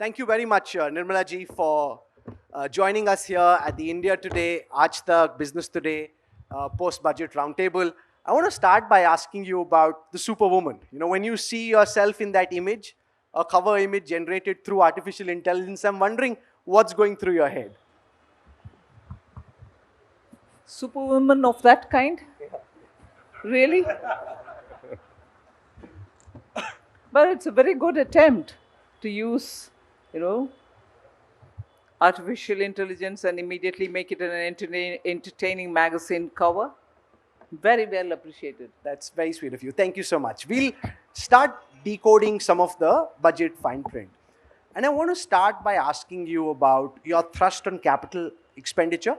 Thank you very much, Nirmala ji, for joining us here at the India Today, Aaj Tak, Business Today, post-budget roundtable. I want to start by asking you about the superwoman. You know, when you see yourself in that image, a cover image generated through artificial intelligence, I'm wondering what's going through your head. Superwoman of that kind? Really? But it's a very good attempt to use, artificial intelligence and immediately make it an entertaining magazine cover. Very well appreciated. That's very sweet of you. Thank you so much. We'll start decoding some of the budget fine print. And I want to start by asking you about your thrust on capital expenditure,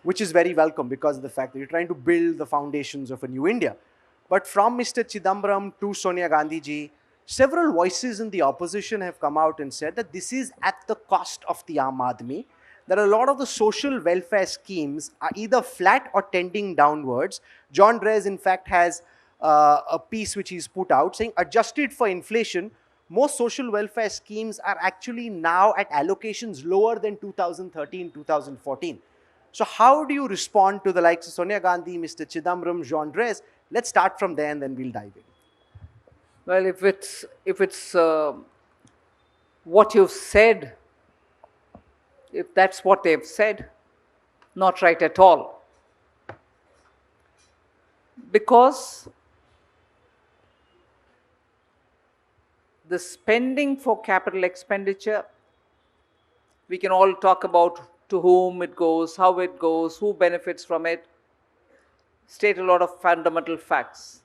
which is very welcome because of the fact that you're trying to build the foundations of a new India. But from Mr. Chidambaram to Sonia Gandhi ji, several voices in the opposition have come out and said that this is at the cost of the Aam Aadmi, that a lot of the social welfare schemes are either flat or tending downwards. John Drez, in fact, has a piece which he's put out saying, adjusted for inflation, most social welfare schemes are actually now at allocations lower than 2013, 2014. So how do you respond to the likes of Sonia Gandhi, Mr. Chidambaram, John Drez? Let's start from there and then we'll dive in. Well, if it's what you've said, if that's what they've said, not right at all. Because the spending for capital expenditure, we can all talk about to whom it goes, how it goes, who benefits from it, state a lot of fundamental facts.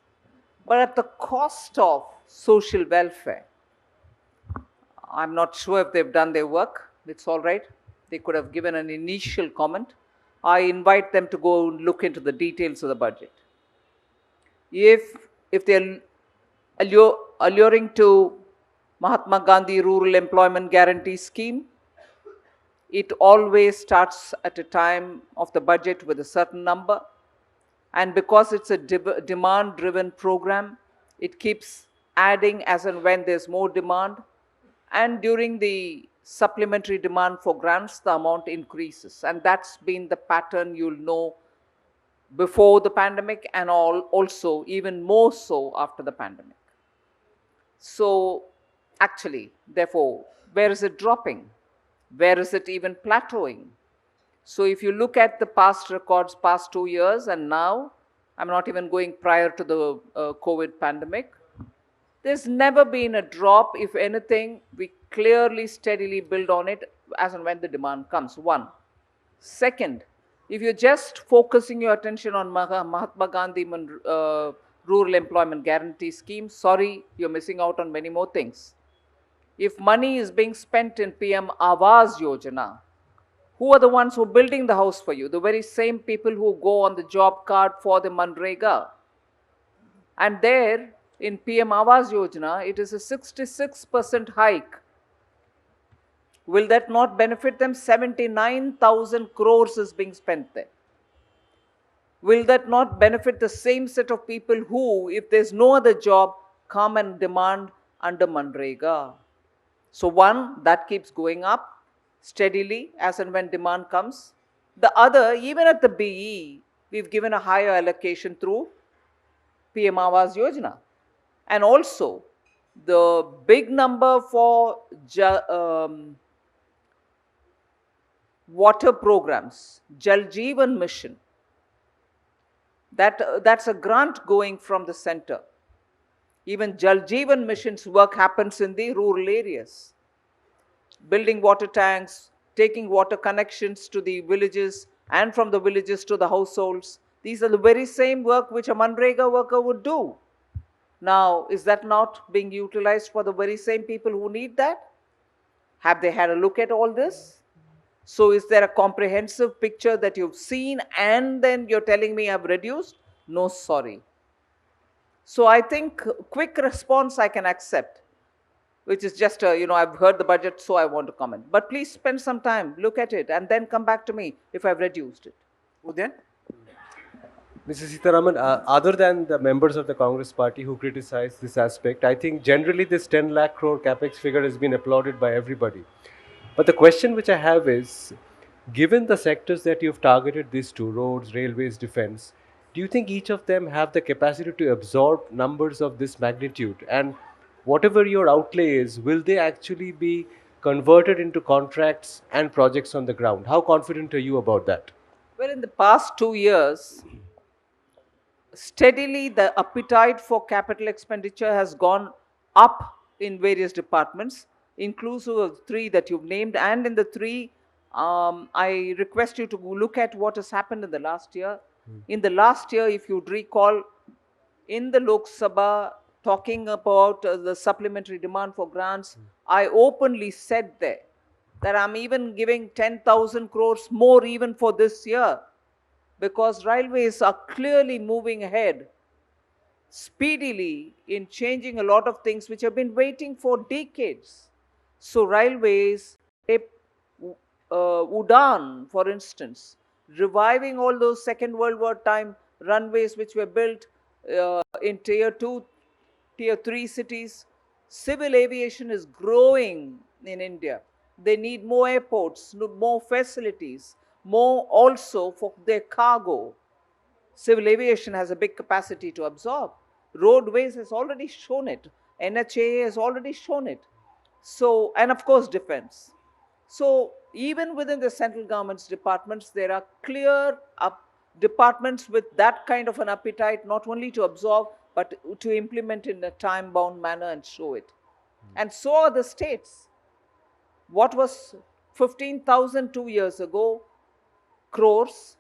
But at the cost of social welfare, I'm not sure if they've done their work. It's all right. They could have given an initial comment. I invite them to go look into the details of the budget. If they're alluring to Mahatma Gandhi Rural Employment Guarantee Scheme, it always starts at a time of the budget with a certain number. And because it's a demand-driven program, it keeps adding as and when there's more demand. And during the supplementary demand for grants, the amount increases. And that's been the pattern you'll know before the pandemic and also even more so after the pandemic. So actually, therefore, where is it dropping? Where is it even plateauing? So if you look at the past records, past 2 years, and now, I'm not even going prior to the COVID pandemic, there's never been a drop. If anything, we clearly, steadily build on it as and when the demand comes, one. Second, if you're just focusing your attention on Mahatma Gandhi Rural Employment Guarantee Scheme, sorry, you're missing out on many more things. If money is being spent in PM Awas Yojana, who are the ones who are building the house for you? The very same people who go on the job card for the Manrega. And there, in PM Awas Yojana, it is a 66% hike. Will that not benefit them? 79,000 crores is being spent there. Will that not benefit the same set of people who, if there's no other job, come and demand under Manrega? So one, that keeps going up steadily as and when demand comes. The other, even at the BE, we've given a higher allocation through PM Awas Yojana. And also, the big number for water programs, Jal Jeevan Mission, that's a grant going from the center. Even Jal Jeevan Mission's work happens in the rural areas. Building water tanks, taking water connections to the villages and from the villages to the households. These are the very same work which a Manrega worker would do. Now, is that not being utilized for the very same people who need that? Have they had a look at all this? So is there a comprehensive picture that you've seen and then you're telling me I've reduced? No, sorry. So I think quick response I can accept, which is just, I've heard the budget, so I want to comment. But please spend some time, look at it, and then come back to me if I've reduced it. Udayan? Mr. Sitharaman, other than the members of the Congress party who criticize this aspect, I think generally this 10 lakh crore capex figure has been applauded by everybody. But the question which I have is, given the sectors that you've targeted these to, roads, railways, defense, do you think each of them have the capacity to absorb numbers of this magnitude? And whatever your outlay is, will they actually be converted into contracts and projects on the ground? How confident are you about that? Well, in the past 2 years, steadily the appetite for capital expenditure has gone up in various departments, inclusive of three that you've named. And in the three, I request you to look at what has happened in the last year. In the last year, if you'd recall, in the Lok Sabha, talking about the supplementary demand for grants, I openly said there that I'm even giving 10,000 crores more even for this year, because railways are clearly moving ahead speedily in changing a lot of things which have been waiting for decades. So railways, Udan, for instance, reviving all those Second World War time runways which were built in tier 2, tier 3 cities. Civil aviation is growing in India. They need more airports, more facilities, more also for their cargo. Civil aviation has a big capacity to absorb. Roadways has already shown it. NHA has already shown it. So, and of course, defense. So, even within the central government's departments, there are clear departments with that kind of an appetite, not only to absorb, but to implement in a time bound manner and show it. And so are the states. What was 15,000 2 years ago crores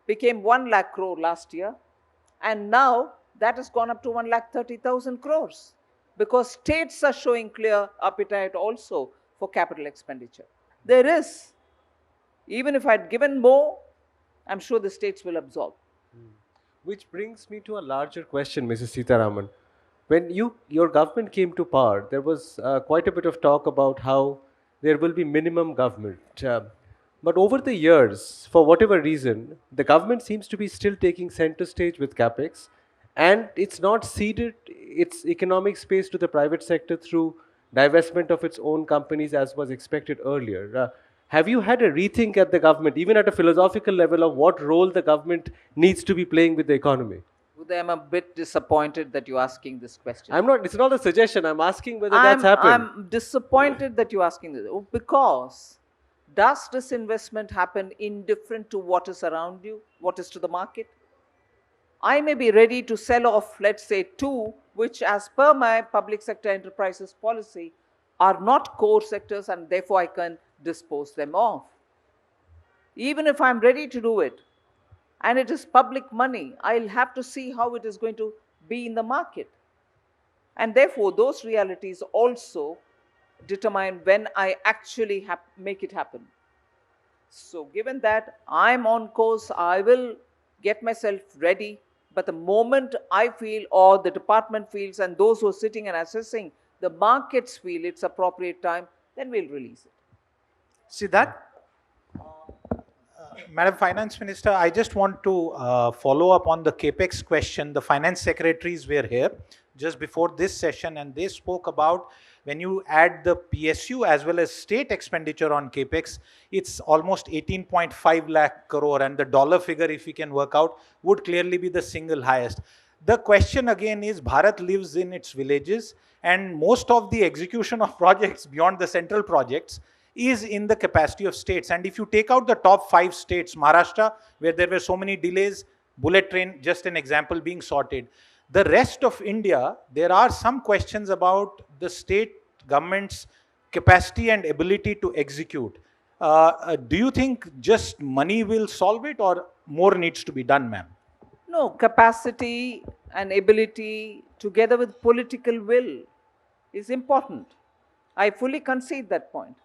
became 1 lakh crore last year, and now that has gone up to 1,30,000 crores, because states are showing clear appetite also for capital expenditure. There is, even if I'd given more, I'm sure the states will absorb. Which brings me to a larger question, Mrs. Sitharaman. When your government came to power, there was quite a bit of talk about how there will be minimum government. But over the years, for whatever reason, the government seems to be still taking center stage with capex, and it's not ceded its economic space to the private sector through divestment of its own companies as was expected earlier. Have you had a rethink at the government, even at a philosophical level, of what role the government needs to be playing with the economy? Uday, I'm a bit disappointed that you're asking this question. I'm not, it's not a suggestion, I'm asking whether that's happened. I'm disappointed that you're asking this, because does this investment happen indifferent to what is around you, what is to the market? I may be ready to sell off, let's say, two, which, as per my public sector enterprises policy, are not core sectors, and therefore I can dispose them off. Even if I'm ready to do it, and it is public money, I'll have to see how it is going to be in the market. And therefore, those realities also determine when I actually make it happen. So, given that I'm on course, I will get myself ready. But the moment I feel, or the department feels, and those who are sitting and assessing the markets feel it's appropriate time, then we'll release it. Siddharth? Madam Finance Minister, I just want to follow up on the capex question. The finance secretaries were here just before this session, and they spoke about when you add the PSU as well as state expenditure on capex, it's almost 18.5 lakh crore, and the dollar figure, if we can work out, would clearly be the single highest. The question again is, Bharat lives in its villages, and most of the execution of projects beyond the central projects is in the capacity of states. And if you take out the top 5 states, Maharashtra, where there were so many delays, bullet train, just an example, being sorted. The rest of India, there are some questions about the state government's capacity and ability to execute. Do you think just money will solve it, or more needs to be done, ma'am? No, capacity and ability together with political will is important. I fully concede that point.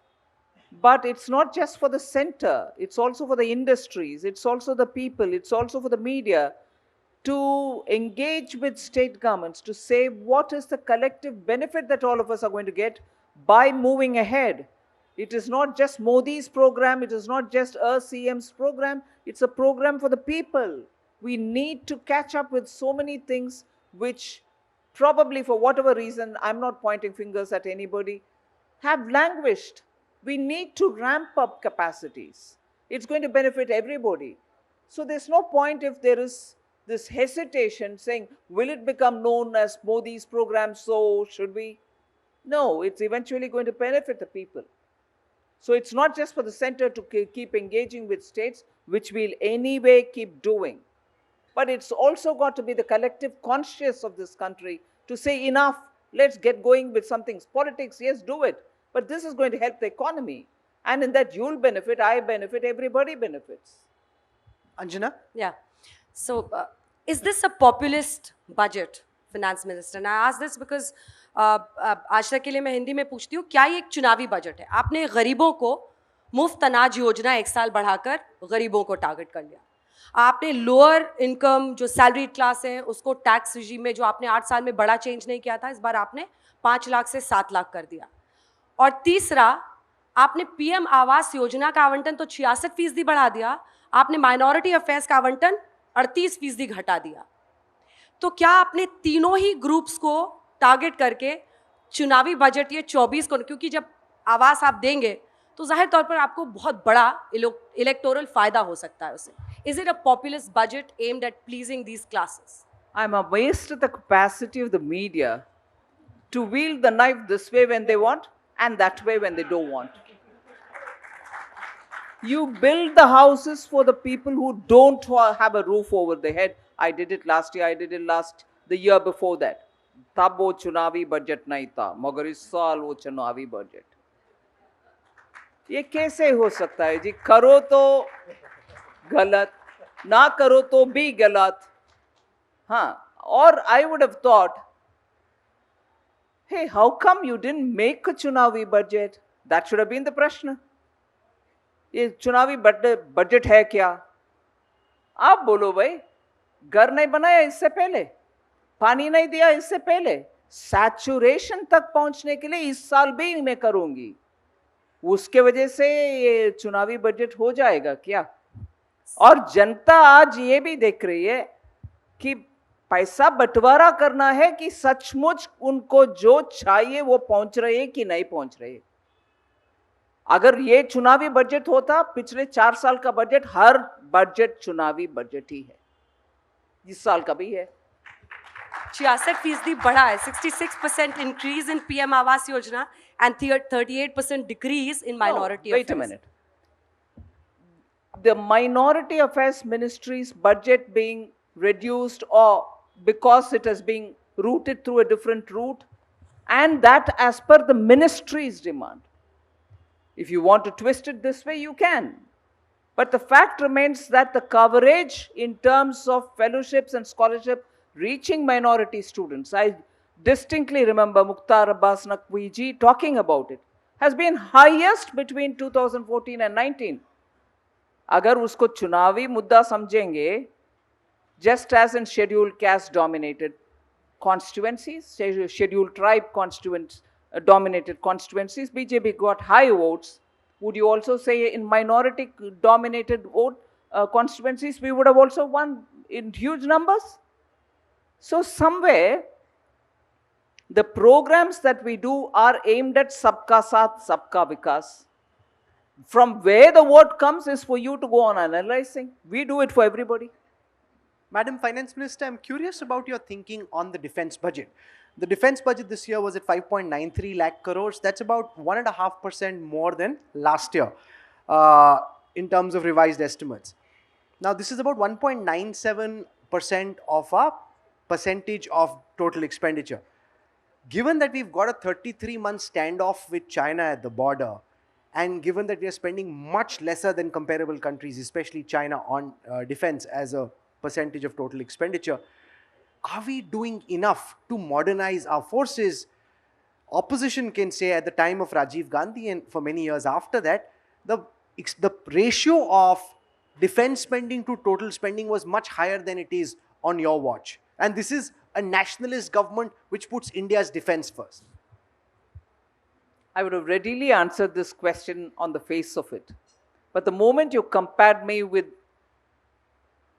But it's not just for the center, it's also for the industries, it's also the people, it's also for the media to engage with state governments to say what is the collective benefit that all of us are going to get by moving ahead. It is not just Modi's program, it is not just a CM's program, it's a program for the people. We need to catch up with so many things which probably for whatever reason, I'm not pointing fingers at anybody, have languished. We need to ramp up capacities. It's going to benefit everybody. So there's no point if there is this hesitation saying, will it become known as Modi's program, so should we? No, it's eventually going to benefit the people. So it's not just for the center to keep engaging with states, which we'll anyway keep doing. But it's also got to be the collective conscience of this country to say enough, let's get going with some things. Politics, yes, do it. But this is going to help the economy. And in that you'll benefit, I benefit, everybody benefits. Anjana? Yeah. So, is this a populist budget, finance minister? And I ask this because आज तक के लिए मैं हिंदी में पूछती हूँ, क्या ये एक चुनावी बजट है? आपने गरीबों को मुफ्त अनाज योजना एक साल बढ़ाकर गरीबों को टारगेट कर लिया. आपने लोअर इनकम जो सैलरी क्लास है उसको टैक्स रिजीम में जो आपने 8 साल में बड़ा चेंज नहीं किया था, इस बार आपने 5 लाख से 7 लाख कर दिया. और तीसरा, आपने पीएम आवास योजना का आवंटन तो 66% बढ़ा दिया, आपने माइनॉरिटी अफेयर्स का आवंटन 38% घटा दिया. तो क्या आपने तीनों ही ग्रुप्स को टारगेट करके चुनावी बजट ये 24 को, क्योंकि जब आवास आप देंगे तो जाहिर तौर पर आपको बहुत बड़ा इलेक्टोरल फायदा हो सकता है उससे. Is it a populist budget aimed at pleasing these classes? I'm amazed at the capacity of the media to wield the knife this way when they want and that way when they don't want. You build the houses for the people who don't have a roof over their head. I did it last year, I did it the year before that. तब वो चुनावी budget नहीं था, मगर इस साल वो चुनावी बजट. ये कैसे हो सकता है जी? करो तो गलत, ना करो तो भी गलत. हाँ, और I would have thought, hey, how come you didn't make a चुनावी budget? That should have been the प्रश्न. ये चुनावी बजट है क्या? आप बोलो भाई, घर नहीं बनाया इससे पहले, पानी नहीं दिया इससे पहले, सैचुरेशन तक पहुंचने के लिए इस साल भी मैं करूंगी. उसके वजह से ये चुनावी बजट हो जाएगा क्या? और जनता आज ये भी देख रही है कि पैसा बंटवारा करना है कि सचमुच उनको जो चाहिए वो पहुंच रहे हैं कि नहीं पहुंच रहे. अगर ये चुनावी बजट होता, पिछले 4 साल का बजट, हर बजट चुनावी बजट ही है, इस साल का भी है. 66% बढ़ा है, 66% increase in PM Awas Yojana and 38% decrease in minority affairs. Wait a minute. The minority affairs ministry's budget being reduced or because it has been routed through a different route, and that as per the ministry's demand. If you want to twist it this way, you can. But the fact remains that the coverage in terms of fellowships and scholarship reaching minority students, I distinctly remember Mukhtar Abbas Naqvi ji talking about it, has been highest between 2014 and 19. अगर उसको चुनावी मुद्दा समझेंगे, just as in scheduled caste dominated constituencies, scheduled tribe dominated constituencies, BJP got high votes. Would you also say in minority dominated constituencies, we would have also won in huge numbers? So somewhere, the programs that we do are aimed at sabka saath, sabka vikas. From where the vote comes is for you to go on analyzing. We do it for everybody. Madam Finance Minister, I'm curious about your thinking on the defense budget. The defense budget this year was at 5.93 lakh crores. That's about 1.5% more than last year in terms of revised estimates. Now, this is about 1.97% of a percentage of total expenditure. Given that we've got a 33-month standoff with China at the border, and given that we are spending much lesser than comparable countries, especially China, on defense as a percentage of total expenditure, are we doing enough to modernize our forces? Opposition can say at the time of Rajiv Gandhi and for many years after that, the ratio of defense spending to total spending was much higher than it is on your watch. And this is a nationalist government which puts India's defense first. I would have readily answered this question on the face of it. But the moment you compared me with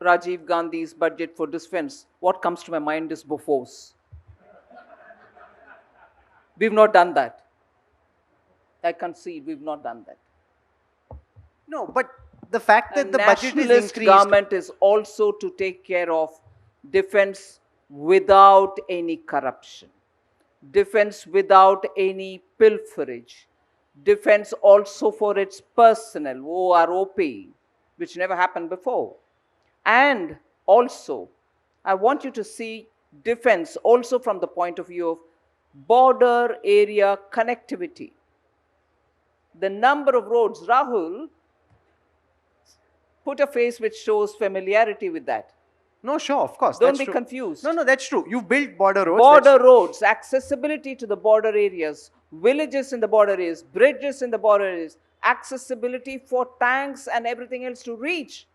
Rajiv Gandhi's budget for defense, what comes to my mind is Bofors. We've not done that. I concede we've not done that. No, but the fact that And the budget is nationalist increased. government is also to take care of defense without any corruption, defense without any pilferage, defense also for its personnel, OROP, which never happened before. And also, I want you to see defense also from the point of view of border area connectivity. The number of roads, Rahul, put a face which shows familiarity with that. No, sure, of course. Don't that's be true. confused. No, that's true. You've built border roads. Border roads, accessibility to the border areas, villages in the border areas, bridges in the border areas, accessibility for tanks and everything else to reach.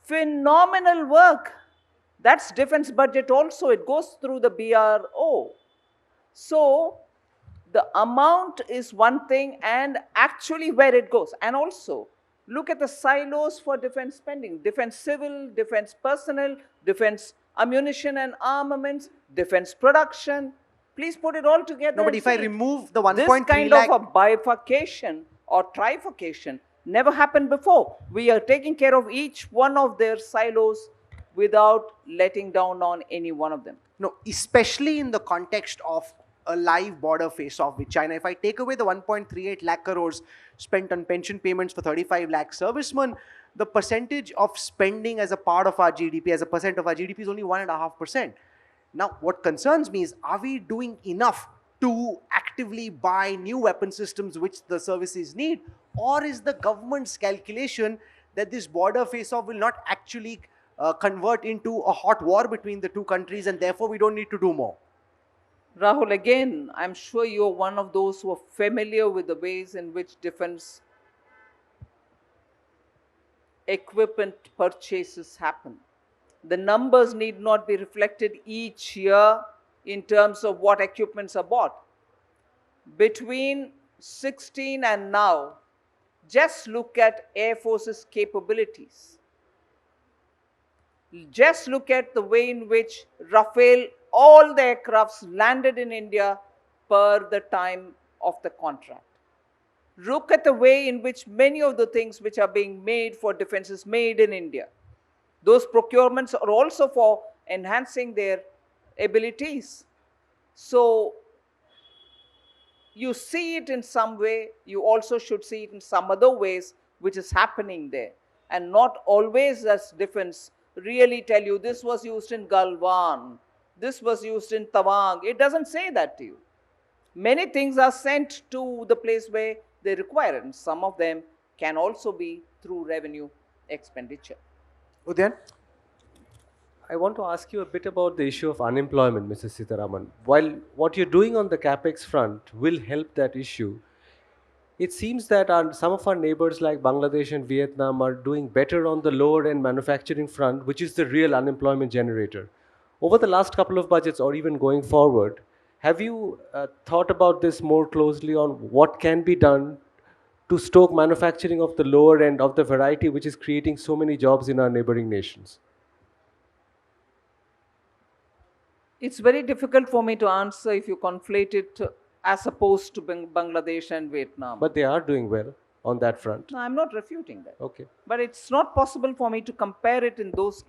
Phenomenal work. That's defense budget also. It goes through the BRO. So the amount is one thing and actually where it goes. And also, look at the silos for defense spending. Defense civil, defense personnel, defense ammunition and armaments, defense production. Please put it all together. No, but and if I see. remove the This 1.3 kind lakh. of a bifurcation or trifurcation never happened before. We are taking care of each one of their silos without letting down on any one of them. No, especially in the context of a live border face-off with China. If I take away the 1.38 lakh crores spent on pension payments for 35 lakh servicemen, the percentage of spending as a part of our GDP, as a percent of our GDP is only 1.5%. Now, what concerns me is, are we doing enough to actively buy new weapon systems which the services need? Or is the government's calculation that this border face-off will not actually convert into a hot war between the two countries and therefore we don't need to do more? Rahul, again, I'm sure you're one of those who are familiar with the ways in which defense equipment purchases happen. The numbers need not be reflected each year in terms of what equipments are bought. Between 16 and now, just look at Air Force's capabilities. Just look at the way in which Rafale, all the aircrafts landed in India per the time of the contract. Look at the way in which many of the things which are being made for defense is made in India. Those procurements are also for enhancing their abilities. So, you see it in some way, you also should see it in some other ways which is happening there. And not always as defense really tell you this was used in Galwan, this was used in Tawang. It doesn't say that to you. Many things are sent to the place where they require it, and some of them can also be through revenue expenditure. Udayan? I want to ask you a bit about the issue of unemployment, Mrs. Sitharaman. While what you're doing on the capex front will help that issue, it seems that some of our neighbors like Bangladesh and Vietnam are doing better on the lower end manufacturing front, which is the real unemployment generator. Over the last couple of budgets or even going forward, have you thought about this more closely on what can be done to stoke manufacturing of the lower end of the variety which is creating so many jobs in our neighboring nations? It's very difficult for me to answer if you conflate it as opposed to Bangladesh and Vietnam. But they are doing well on that front. No, I'm not refuting that. Okay. But it's not possible for me to compare it in those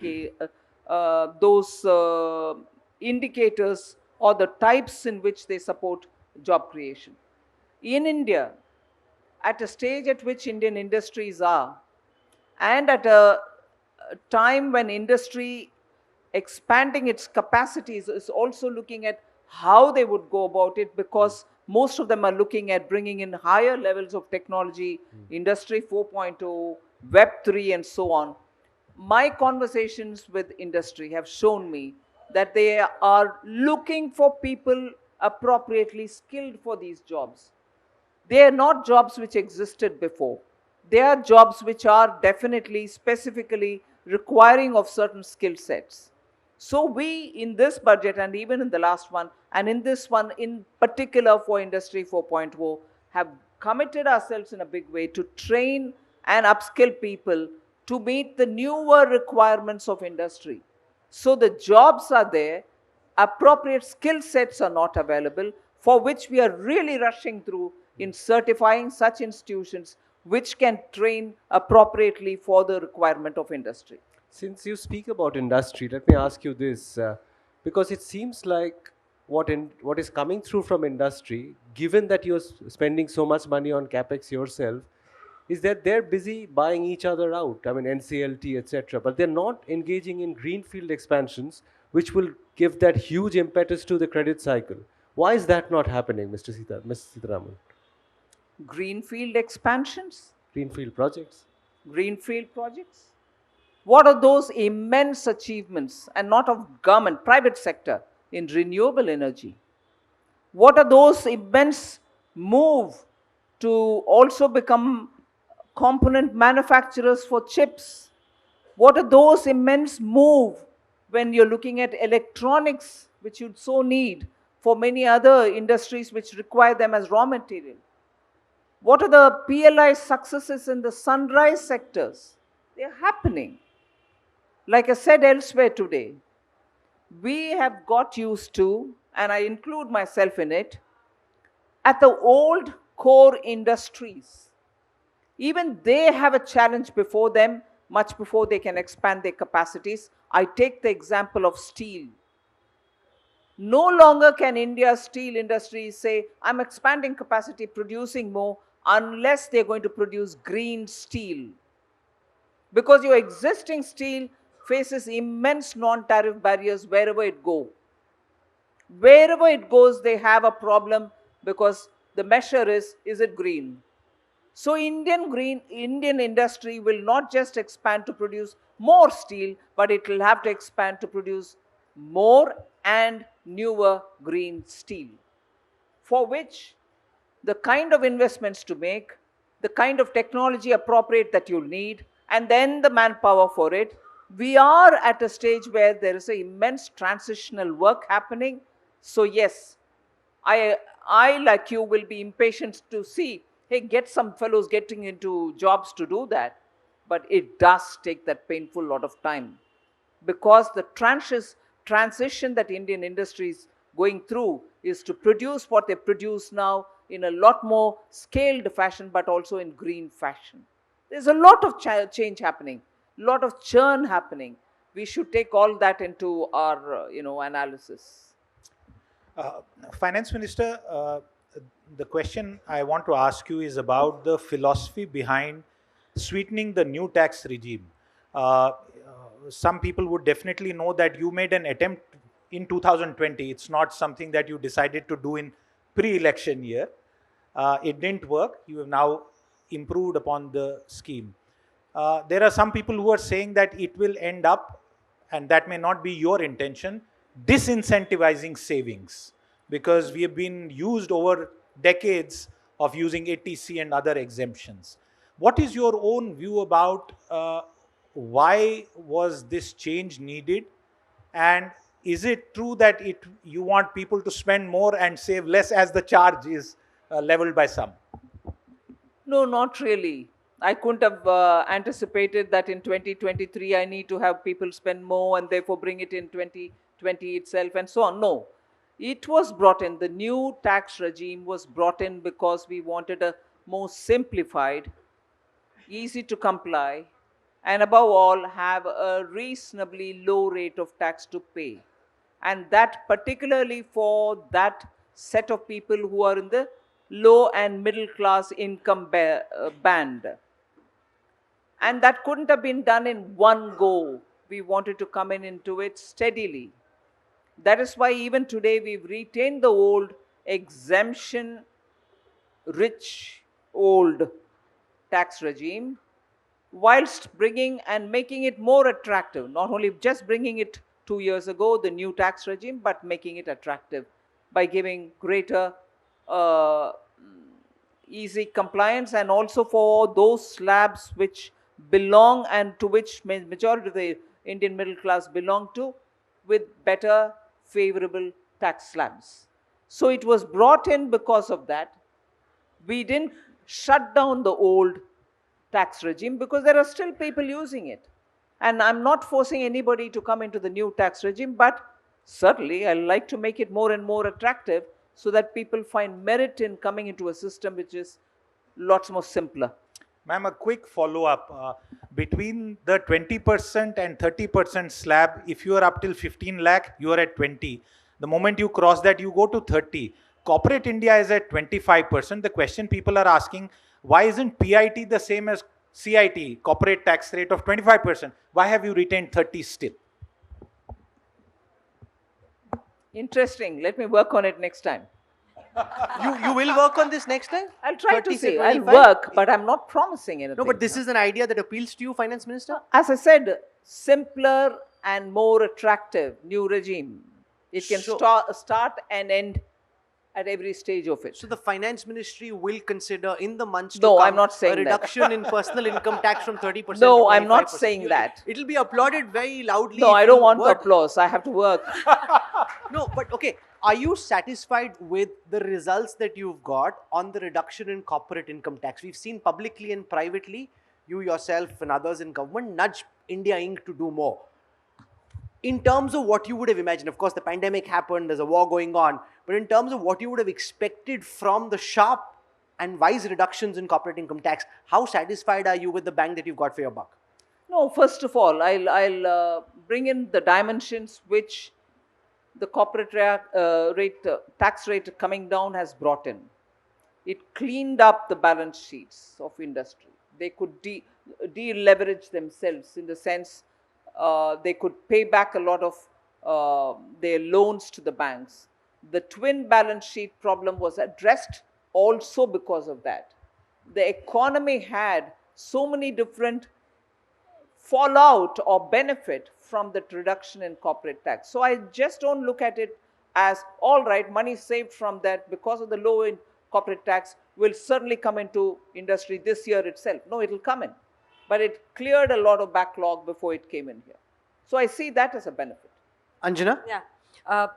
indicators or the types in which they support job creation. In India, at a stage at which Indian industries are, and at a time when industry expanding its capacities is also looking at how they would go about it, because most of them are looking at bringing in higher levels of technology, Industry 4.0, Web 3 and so on. My conversations with industry have shown me that they are looking for people appropriately skilled for these jobs. They are not jobs which existed before. They are jobs which are definitely, specifically requiring of certain skill sets. So we, in this budget and even in the last one, and in this one in particular for Industry 4.0, have committed ourselves in a big way to train and upskill people to meet the newer requirements of industry. So the jobs are there, appropriate skill sets are not available, for which we are really rushing through in certifying such institutions which can train appropriately for the requirement of industry. Since you speak about industry, let me ask you this, because it seems like what is coming through from industry, given that you're spending so much money on capex yourself, is that they're busy buying each other out. I mean, NCLT, etc. But they're not engaging in greenfield expansions, which will give that huge impetus to the credit cycle. Why is that not happening, Mr. Sitharaman? Greenfield expansions, Greenfield projects. greenfield projects. What are those immense achievements, and not of government, private sector, in renewable energy? What are those immense move to also become component manufacturers for chips? What are those immense move when you're looking at electronics, which you'd so need for many other industries which require them as raw material? What are the PLI successes in the sunrise sectors? They're happening. Like I said elsewhere today, we have got used to, and I include myself in it, at the old core industries. Even they have a challenge before them, much before they can expand their capacities. I take the example of steel. No longer can India's steel industry say, I'm expanding capacity, producing more, unless they're going to produce green steel. Because your existing steel faces immense non-tariff barriers wherever it goes. Wherever it goes, they have a problem because the measure is it green? So Indian industry will not just expand to produce more steel, but it will have to expand to produce more and newer green steel, for which the kind of investments to make, the kind of technology appropriate that you'll need, and then the manpower for it. We are at a stage where there is an immense transitional work happening. So yes, I like you will be impatient to see, hey, get some fellows getting into jobs to do that. But it does take that painful lot of time, because the transition that Indian industry is going through is to produce what they produce now in a lot more scaled fashion, but also in green fashion. There's a lot of change happening, a lot of churn happening. We should take all that into our analysis. Finance Minister, the question I want to ask you is about the philosophy behind sweetening the new tax regime. Some people would definitely know that you made an attempt in 2020. It's not something that you decided to do in pre-election year. It didn't work. You have now improved upon the scheme. There are some people who are saying that it will end up, and that may not be your intention, disincentivizing savings, because we have been used over decades of using ATC and other exemptions. What is your own view about why was this change needed, and is it true that you want people to spend more and save less as the charge is leveled by some? No, not really. I couldn't have anticipated that in 2023 I need to have people spend more and therefore bring it in 2020 itself and so on. No. It was brought in, the new tax regime was brought in because we wanted a more simplified, easy to comply, and above all have a reasonably low rate of tax to pay. And that particularly for that set of people who are in the low and middle class income band. And that couldn't have been done in one go. We wanted to come into it steadily. That is why even today we've retained the old exemption rich old tax regime, whilst bringing and making it more attractive. Not only just bringing it 2 years ago, the new tax regime, but making it attractive by giving greater easy compliance, and also for those slabs which belong and to which majority of the Indian middle class belong to, with better favorable tax slabs. So it was brought in because of that. We didn't shut down the old tax regime because there are still people using it. And I'm not forcing anybody to come into the new tax regime, but certainly I like to make it more and more attractive so that people find merit in coming into a system which is lots more simpler. Ma'am, a quick follow-up. Between the 20% and 30% slab, if you are up till 15 lakh, you are at 20. The moment you cross that, you go to 30. Corporate India is at 25%. The question people are asking, why isn't PIT the same as CIT, corporate tax rate of 25%? Why have you retained 30 still? Interesting. Let me work on it next time. You will work on this next time? I'll try to 30 say, to I'll 25? work, but I'm not promising anything. No, but this is an idea that appeals to you, Finance Minister? As I said, simpler and more attractive new regime. It can So- start and end at every stage of it. So the Finance Ministry will consider in the months to No, come I'm not saying a that. reduction in personal income tax from 30% No, to I'm not 25%. saying that. It'll be applauded very loudly. No, if I don't you want work. applause. I have to work. No, but okay. Are you satisfied with the results that you've got on the reduction in corporate income tax? We've seen publicly and privately, you yourself and others in government nudge India Inc. to do more. In terms of what you would have imagined, of course, the pandemic happened, there's a war going on, but in terms of what you would have expected from the sharp and wise reductions in corporate income tax, how satisfied are you with the bang that you've got for your buck? No, first of all, I'll bring in the dimensions which the corporate tax rate coming down has brought in. It cleaned up the balance sheets of industry. They could de-leverage themselves in the sense they could pay back a lot of their loans to the banks. The twin balance sheet problem was addressed also because of that. The economy had so many different fallout or benefit from the reduction in corporate tax. So I just don't look at it as, all right, money saved from that because of the low in corporate tax will certainly come into industry this year itself. No, it will come in. But it cleared a lot of backlog before it came in here. So I see that as a benefit. Anjana? Yeah.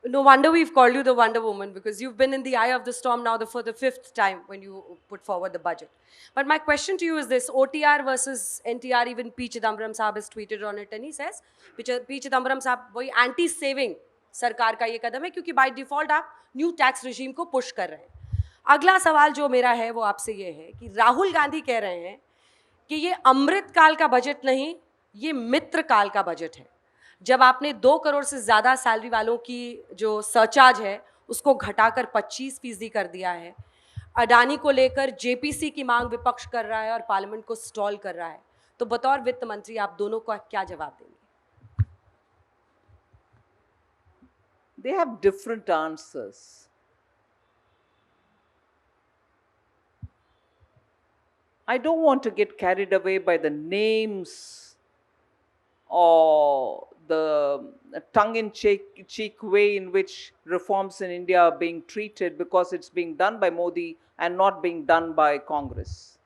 No wonder we've called you the Wonder Woman, because you've been in the eye of the storm now for the 5th time when you put forward the budget. But my question to you is this: OTR versus NTR, even P. Chidambaram Sahab has tweeted on it, and he says, P. Chidambaram Sahab, वही anti-saving सरकार का ये कदम है, क्योंकि by default आप new tax regime को push कर रहे हैं. अगला सवाल जो मेरा है वो आपसे ये है कि राहुल गांधी कह रहे हैं कि ये अमृत काल का बजट नहीं, ये मित्र काल का बजट है. जब आपने 2 करोड़ से ज़्यादा सैलरी वालों की जो सरचार्ज है उसको घटाकर 25% कर दिया है, अडानी को लेकर जेपीसी की मांग विपक्ष कर रहा है और पार्लियामेंट को स्टॉल कर रहा है, तो बतौर वित्त मंत्री आप दोनों को क्या जवाब देंगे? They have different answers. I don't want to get carried away by the names or the tongue-in-cheek way in which reforms in India are being treated because it's being done by Modi and not being done by Congress.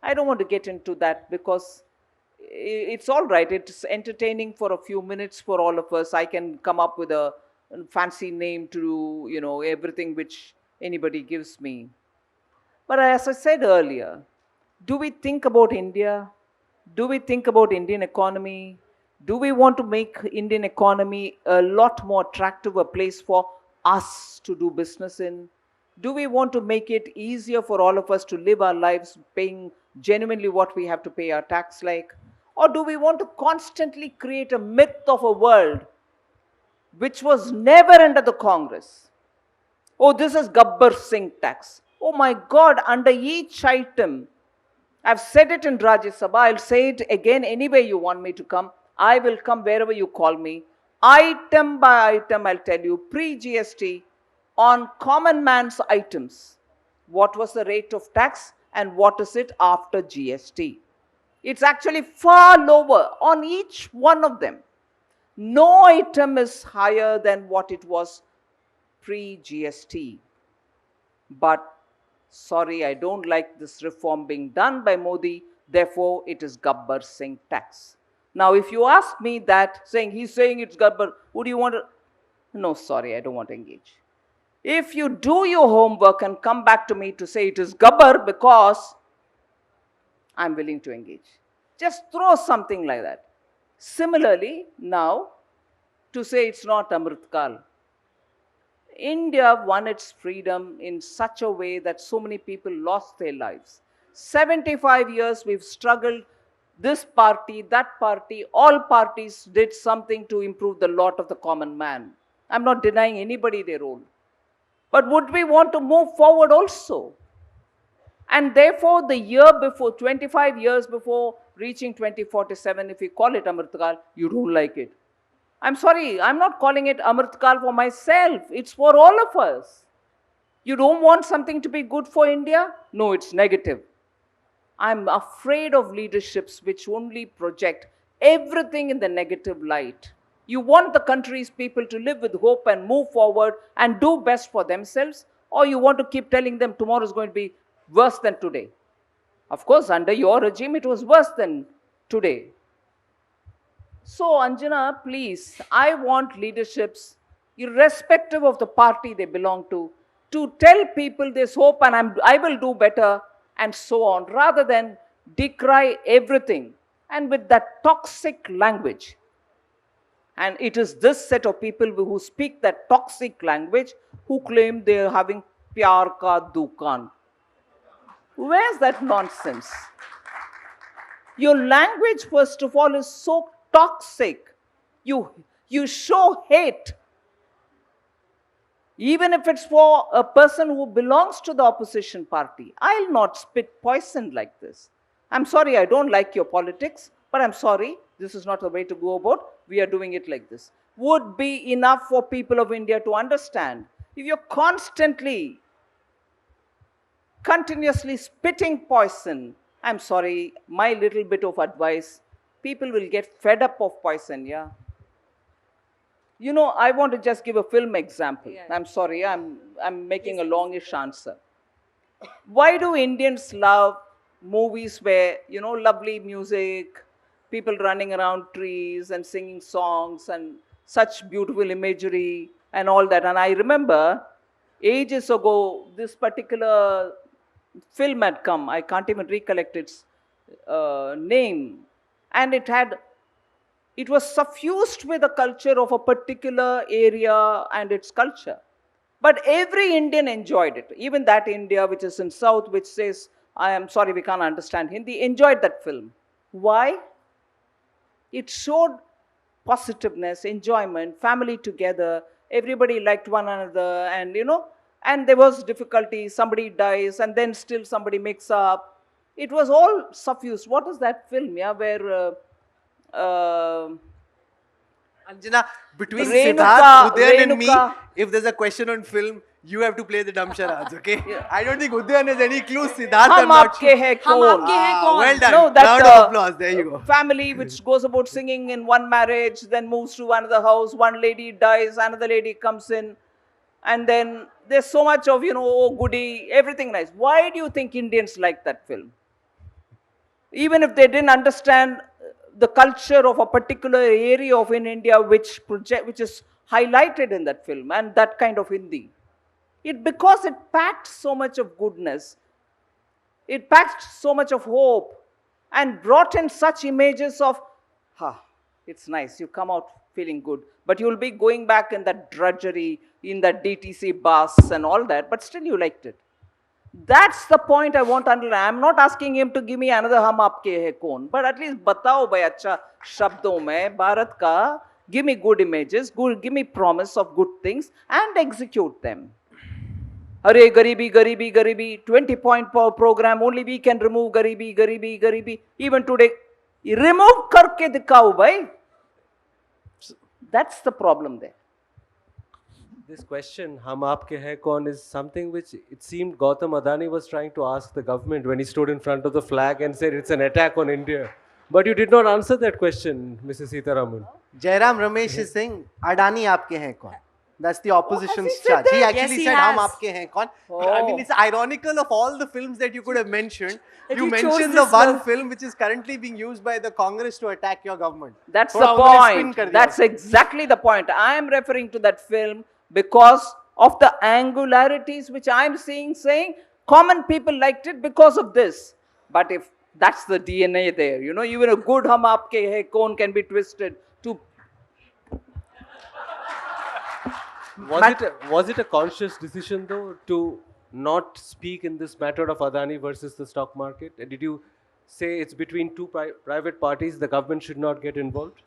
I don't want to get into that because it's all right. It's entertaining for a few minutes for all of us. I can come up with a fancy name to do, you know, everything which anybody gives me. But as I said earlier, do we think about India? Do we think about Indian economy? Do we want to make Indian economy a lot more attractive a place for us to do business in? Do we want to make it easier for all of us to live our lives paying genuinely what we have to pay our tax like? Or do we want to constantly create a myth of a world which was never under the Congress? Oh, this is Gabbar Singh tax. Oh my God, under each item, I've said it in Rajya Sabha, I'll say it again anywhere you want me to come. I will come wherever you call me. Item by item, I'll tell you, pre-GST, on common man's items, what was the rate of tax and what is it after GST? It's actually far lower on each one of them. No item is higher than what it was pre-GST. But sorry, I don't like this reform being done by Modi, therefore it is Gabbar Singh tax. Now, if you ask me that, he's saying it's Gabbar, would you want to? No, sorry, I don't want to engage. If you do your homework and come back to me to say it is Gabbar because I'm willing to engage. Just throw something like that. Similarly, now, to say it's not Amritkal. India won its freedom in such a way that so many people lost their lives. 75 years we've struggled, this party, that party, all parties did something to improve the lot of the common man. I'm not denying anybody their role. But would we want to move forward also? And therefore, the year before, 25 years before reaching 2047, if we call it Amritkal, you don't like it. I'm sorry, I'm not calling it Amritkal for myself. It's for all of us. You don't want something to be good for India? No, it's negative. I'm afraid of leaderships which only project everything in the negative light. You want the country's people to live with hope and move forward and do best for themselves, or you want to keep telling them tomorrow is going to be worse than today. Of course, under your regime, it was worse than today. So, Anjana, please, I want leaderships, irrespective of the party they belong to tell people there's hope and I will do better and so on, rather than decry everything and with that toxic language. And it is this set of people who speak that toxic language who claim they're having pyar ka dukan. Where's that nonsense? Your language, first of all, is so toxic. You show hate. Even if it's for a person who belongs to the opposition party. I'll not spit poison like this. I'm sorry, I don't like your politics, but I'm sorry, this is not the way to go about. We are doing it like this. Would be enough for people of India to understand. If you're continuously spitting poison, I'm sorry, my little bit of advice, people will get fed up of poison, yeah. You know, I want to just give a film example. Yeah. I'm sorry, I'm making a longish answer. Why do Indians love movies where, you know, lovely music, people running around trees and singing songs and such beautiful imagery and all that? And I remember ages ago, this particular film had come. I can't even recollect its name. And it was suffused with the culture of a particular area and its culture. But every Indian enjoyed it. Even that India which is in South, which says, I am sorry, we can't understand Hindi, enjoyed that film. Why? It showed positiveness, enjoyment, family together, everybody liked one another, and you know, and there was difficulty, somebody dies, and then still somebody makes up. It was all suffused. What is that film, yeah, where Anjana, between Renuka, Siddharth, Udayan and me, Renuka. if there's a question on film, you have to play the dumb charades, okay? Yeah. I don't think Udayan has any clues. Siddharth, I'm Hum not Aapke sure. Hai Hum Kaun? Aapke Hai Ah, Kaun? well done. No, that Round of applause. There you go. family which goes about singing in one marriage, then moves to another house, one lady dies, another lady comes in, and then there's so much of, you know, oh, goody, everything nice. Why do you think Indians like that film? Even if they didn't understand the culture of a particular area of in India which is highlighted in that film, and that kind of Hindi. Because it packed so much of goodness, it packed so much of hope, and brought in such images of, it's nice, you come out feeling good, but you'll be going back in that drudgery, in that DTC bus and all that, but still you liked it. That's the point I want to underline. I'm not asking him to give me another hum aapke hai kaun, but at least batao bhai acha shabdon mein Bharat ka, give me good images, give me promise of good things and execute them. Hare garibi, garibi, garibi, 20-point program, only we can remove garibi, garibi, garibi. Even today, remove karke dikhao bhai. That's the problem there. This question, hum aapke hai kaun, is something which it seemed Gautam Adani was trying to ask the government when he stood in front of the flag and said it's an attack on India. But you did not answer that question, Mrs. Sitharaman. Jairam Ramesh is saying, Adani aapke hain kaun? That's the opposition's said charge. that? He actually Yes, he said, hum has. aapke hain kaun? I mean, it's ironical of all the films that you could have mentioned. That You you chose mentioned the this one one. film which is currently being used by the Congress to attack your government. That's Thoda the unhone spin point. kar diya. That's exactly the point. I am referring to that film because of the angularities which I am seeing, saying common people liked it because of this. But if That's the DNA there. You know, even a good hum aapke hai kaun can be twisted to. Was it a conscious decision though to not speak in this matter of Adani versus the stock market? Did you say it's between two private parties, the government should not get involved?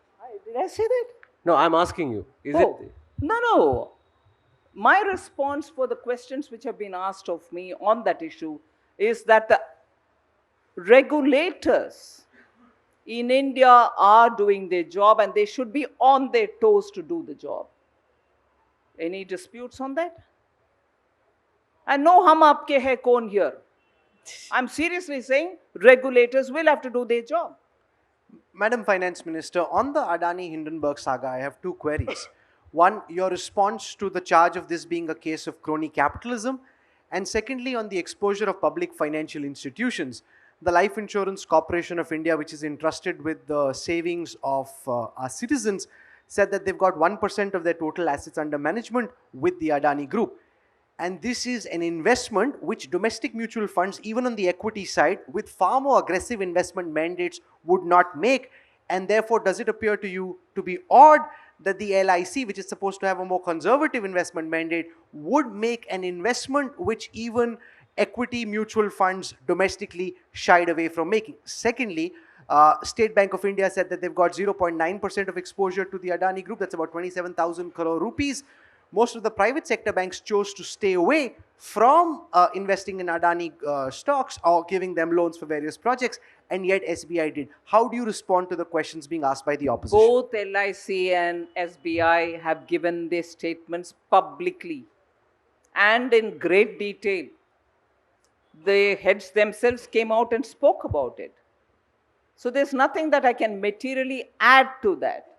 Did I say that? No, I'm asking you. Is Oh, it? no. My response for the questions which have been asked of me on that issue is that the regulators in India are doing their job and they should be on their toes to do the job. Any disputes on that? And no hum aapke hai kaun here. I'm seriously saying regulators will have to do their job. Madam Finance Minister, on the Adani Hindenburg saga, I have two queries. One, your response to the charge of this being a case of crony capitalism, and secondly, on the exposure of public financial institutions. The Life Insurance Corporation of India, which is entrusted with the savings of our citizens, said that they've got 1% of their total assets under management with the Adani Group. And this is an investment which domestic mutual funds, even on the equity side, with far more aggressive investment mandates, would not make. And therefore, does it appear to you to be odd that the LIC, which is supposed to have a more conservative investment mandate, would make an investment which even equity mutual funds domestically shied away from making? Secondly, State Bank of India said that they've got 0.9% of exposure to the Adani Group. That's about 27,000 crore rupees. Most of the private sector banks chose to stay away from investing in Adani stocks or giving them loans for various projects, and yet SBI did. How do you respond to the questions being asked by the opposition? Both LIC and SBI have given their statements publicly and in great detail. The heads themselves came out and spoke about it. So there's nothing that I can materially add to that.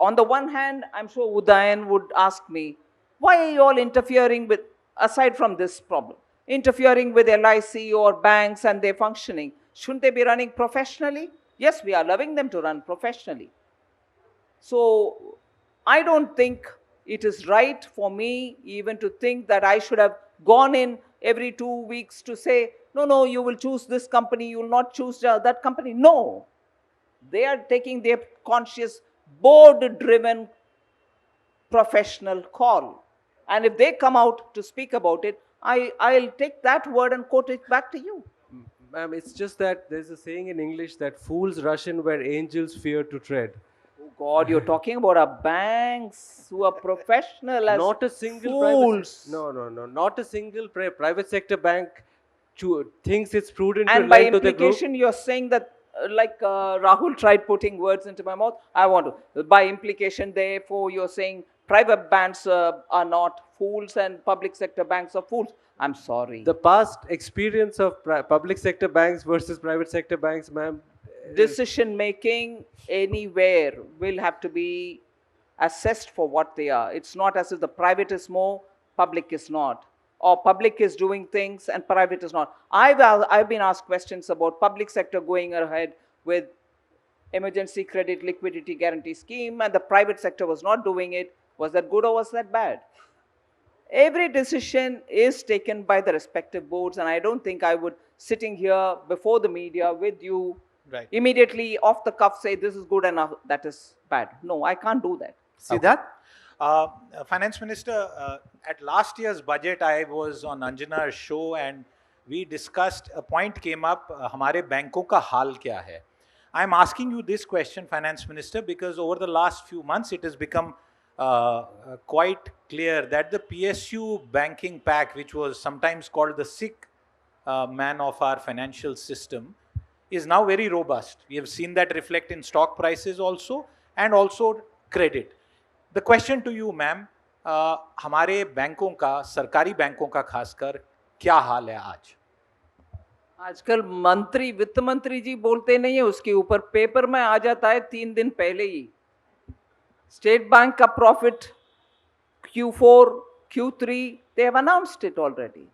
On the one hand, I'm sure Udayan would ask me, why are you all interfering with, aside from this problem, interfering with LIC or banks and their functioning? Shouldn't they be running professionally? Yes, we are allowing them to run professionally. So I don't think it is right for me even to think that I should have gone in every 2 weeks to say, no, you will choose this company, you will not choose that company. No. They are taking their conscious, board-driven, professional call. And if they come out to speak about it, I'll take that word and quote it back to you. Ma'am, it's just that there's a saying in English that fools rush in where angels fear to tread. Oh God, you're talking about our banks who are professional as Not a single fools. not a single private sector bank thinks it's prudent And to by lend to the group. implication, you're saying that, Rahul tried putting words into my mouth, I want to. By implication, therefore, you're saying private banks are not fools and public sector banks are fools. I'm sorry. The past experience of public sector banks versus private sector banks, ma'am. Decision making anywhere will have to be assessed for what they are. It's not as if the private is more, public is not. Or public is doing things and private is not. I've been asked questions about public sector going ahead with emergency credit liquidity guarantee scheme and the private sector was not doing it. Was that good or was that bad? Every decision is taken by the respective boards, and I don't think I would, sitting here before the media with you, Right. immediately off the cuff say this is good and that is bad. No, I can't do that. See that? Finance Minister, at last year's budget, I was on Anjana's show and we discussed, a point came up, हमारे बैंकों का हाल क्या है? I'm asking you this question, Finance Minister, because over the last few months it has become quite clear that the PSU banking pack, which was sometimes called the sick man of our financial system, is now very robust. We have seen that reflect in stock prices also and also credit. The question to you, ma'am, हमारे बैंकों का, सरकारी बैंकों का खासकर क्या हाल है आज? आजकल मंत्री, वित्त मंत्री जी बोलते नहीं है, उसके ऊपर पेपर में आ जाता है 3 दिन पहले ही. स्टेट बैंक का profit Q4, Q3, they have announced it already.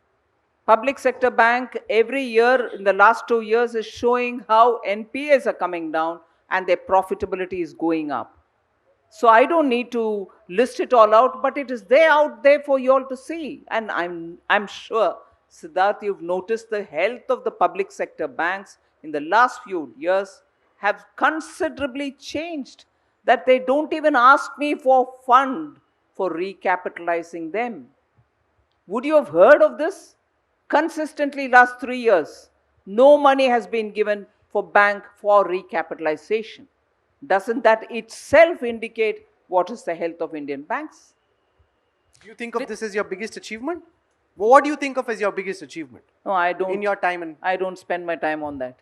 Public sector bank every year in the last 2 years is showing how NPAs are coming down and their profitability is going up. So I don't need to list it all out, but it is there out there for you all to see. And I'm sure Siddharth, you've noticed the health of the public sector banks in the last few years have considerably changed, that they don't even ask me for fund for recapitalizing them. Would you have heard of this? Consistently last 3 years, no money has been given for bank for recapitalization. Doesn't that itself indicate what is the health of Indian banks? Do you think of this as your biggest achievement? What do you think of as your biggest achievement No, I don't. in your time? And I don't spend my time on that.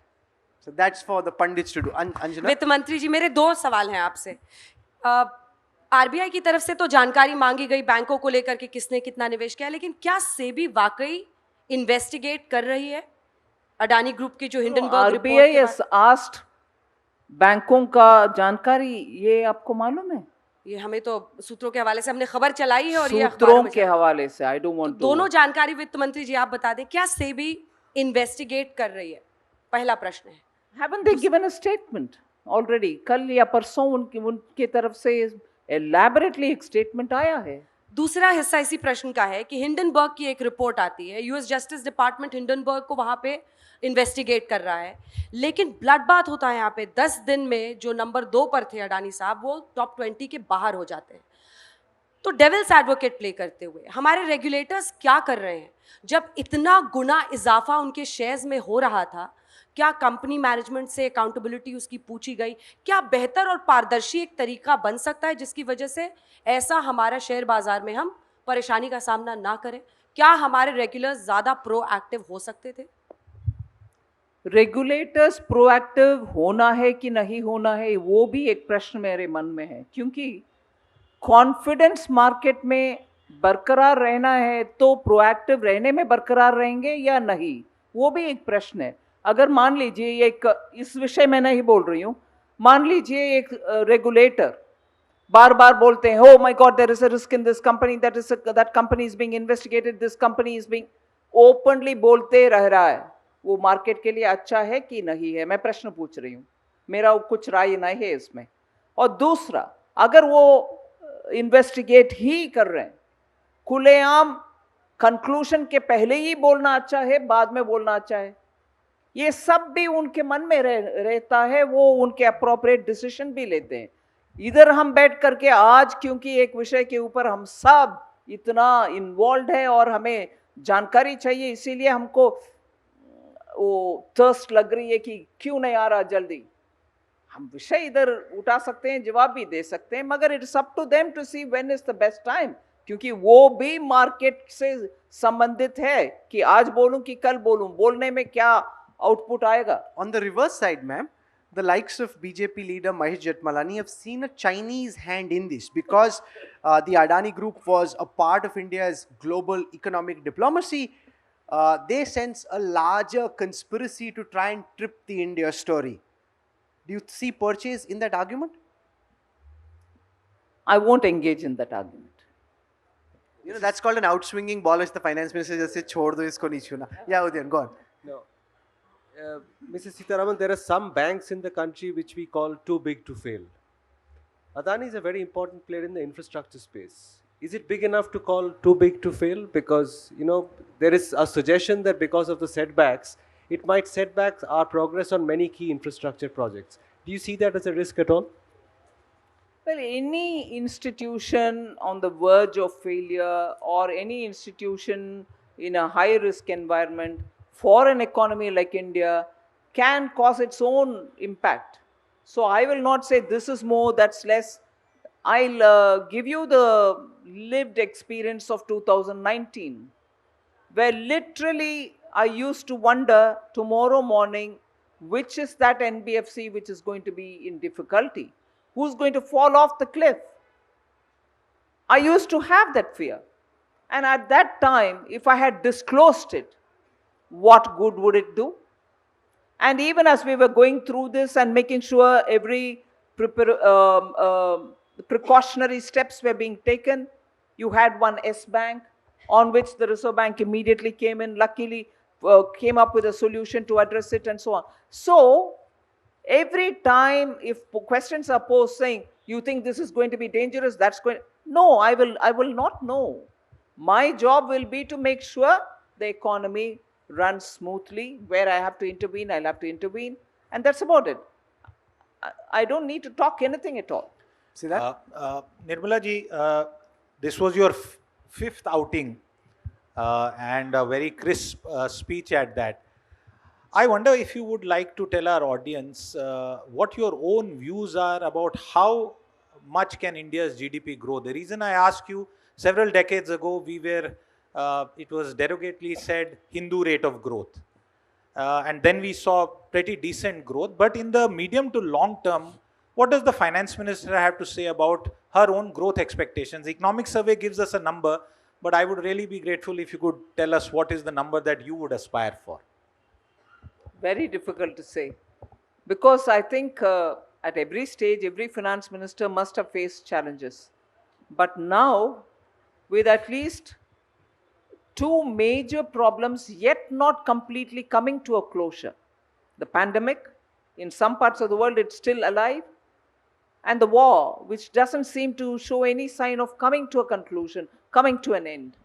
so that's for the pundits to do. Anjana? वित्त मंत्री जी, मेरे दो सवाल हैं आपसे. RBI की तरफ से तो जानकारी मांगी गई बैंकों को लेकर के किसने कितना निवेश किया, लेकिन क्या सेबी वाकई इन्वेस्टिगेट कर रही है अडानी ग्रुप की जो हिंडनबर्ग रिपोर्ट RBI के has asked बैंकों का जानकारी, ये आपको मालूम है? ये हमें तो सूत्रों के हवाले से हमने खबर चलाई है और ये सूत्रों अखबारों में के हवाले से, I don't want to. दोनों जानकारी वित्त मंत्री जी आप बता दें, क्या सेबी इन्वेस्टिगेट कर रही है? पहला प्रश्न है. Haven't they given a statement already? कल या परसों उनके तरफ से elaborately एक statement आया है. दूसरा हिस्सा इसी प्रश्न का है कि हिंडनबर्ग की एक रिपोर्ट आती है, यूएस जस्टिस डिपार्टमेंट हिंडनबर्ग को वहां पे इन्वेस्टिगेट कर रहा है, लेकिन ब्लड बाथ होता है यहाँ पे. 10 दिन में जो नंबर 2 पर थे अडानी साहब, वो टॉप 20 के बाहर हो जाते हैं. तो डेविल्स एडवोकेट प्ले करते हुए हमारे रेगुलेटर्स क्या कर रहे हैं? जब इतना गुना इजाफा उनके शेयर्स में हो रहा था, क्या कंपनी मैनेजमेंट से अकाउंटेबिलिटी उसकी पूछी गई? क्या बेहतर और पारदर्शी एक तरीका बन सकता है जिसकी वजह से ऐसा हमारा शेयर बाजार में हम परेशानी का सामना ना करें? क्या हमारे रेगुलर्स ज़्यादा प्रोएक्टिव हो सकते थे? रेगुलेटर्स प्रोएक्टिव होना है कि नहीं होना है, वो भी एक प्रश्न मेरे मन में है, क्योंकि कॉन्फिडेंस मार्केट में बरकरार रहना है तो प्रोएक्टिव रहने में बरकरार रहेंगे या नहीं, वो भी एक प्रश्न है. अगर मान लीजिए, एक इस विषय में नहीं बोल रही हूँ, मान लीजिए एक रेगुलेटर बार बार बोलते हैं, oh my God, there is a risk in this company, that company is being investigated, this company is being, openly बोलते रह रहा है, वो मार्केट के लिए अच्छा है कि नहीं है? मैं प्रश्न पूछ रही हूँ, मेरा कुछ राय नहीं है इसमें. और दूसरा, अगर वो इन्वेस्टिगेट ही कर रहे हैं, खुलेआम कंक्लूजन के पहले ही बोलना अच्छा है, बाद में बोलना अच्छा है, ये सब भी उनके मन में रहता है, वो उनके अप्रोप्रिएट डिसीजन भी लेते हैं. इधर हम बैठ करके आज, क्योंकि एक विषय के ऊपर हम सब इतना इन्वॉल्व है और हमें जानकारी चाहिए, इसीलिए हमको वो थर्स्ट लग रही है कि क्यों नहीं आ रहा जल्दी. हम विषय इधर उठा सकते हैं, जवाब भी दे सकते हैं, मगर it's up to them to see when is the best time, क्योंकि वो भी मार्केट से संबंधित है कि आज बोलूं कि कल बोलूं, बोलने में क्या आउटपुट आएगा. On the reverse side, ma'am, the likes of BJP leader Mahesh Jethmalani have seen a Chinese hand in this because the Adani group was a part of India's global economic diplomacy. They sense a larger conspiracy to try and trip the India story. Do you see purchase in that argument? I won't engage in that argument. You know, that's called an outswinging ball, as the finance minister just said, chhod do isko nahi chuna. Yeah, Udayan, go on. No. Mrs. Sitharaman, there are some banks in the country which we call too big to fail. Adani is a very important player in the infrastructure space. Is it big enough to call too big to fail? Because, you know, there is a suggestion that because of the setbacks, it might set back our progress on many key infrastructure projects. Do you see that as a risk at all? Well, any institution on the verge of failure or any institution in a high risk environment for an economy like India can cause its own impact. So I will not say this is more, that's less. I'll give you the lived experience of 2019, where literally I used to wonder tomorrow morning which is that NBFC which is going to be in difficulty, who's going to fall off the cliff. I used to have that fear. And at that time, if I had disclosed it, what good would it do? And even as we were going through this and making sure every precautionary steps were being taken, you had one S bank on which the Reserve Bank immediately came in, luckily came up with a solution to address it and so on. So, every time if questions are posed saying, you think this is going to be dangerous, that's going, no, I will not know. My job will be to make sure the economy runs smoothly. Where I have to intervene, I'll have to intervene. And that's about it. I don't need to talk anything at all. See that? Nirmala ji, this was your fifth outing and a very crisp speech at that. I wonder if you would like to tell our audience what your own views are about how much can India's GDP grow. The reason I ask you, several decades ago, it was derogatorily said Hindu rate of growth. And then we saw pretty decent growth. But in the medium to long term, what does the finance minister have to say about her own growth expectations? Economic survey gives us a number, but I would really be grateful if you could tell us what is the number that you would aspire for. Very difficult to say. Because I think at every stage, every finance minister must have faced challenges. But now, with at least two major problems yet not completely coming to a closure. The pandemic, in some parts of the world it's still alive, and the war, which doesn't seem to show any sign of coming to a conclusion, coming to an end.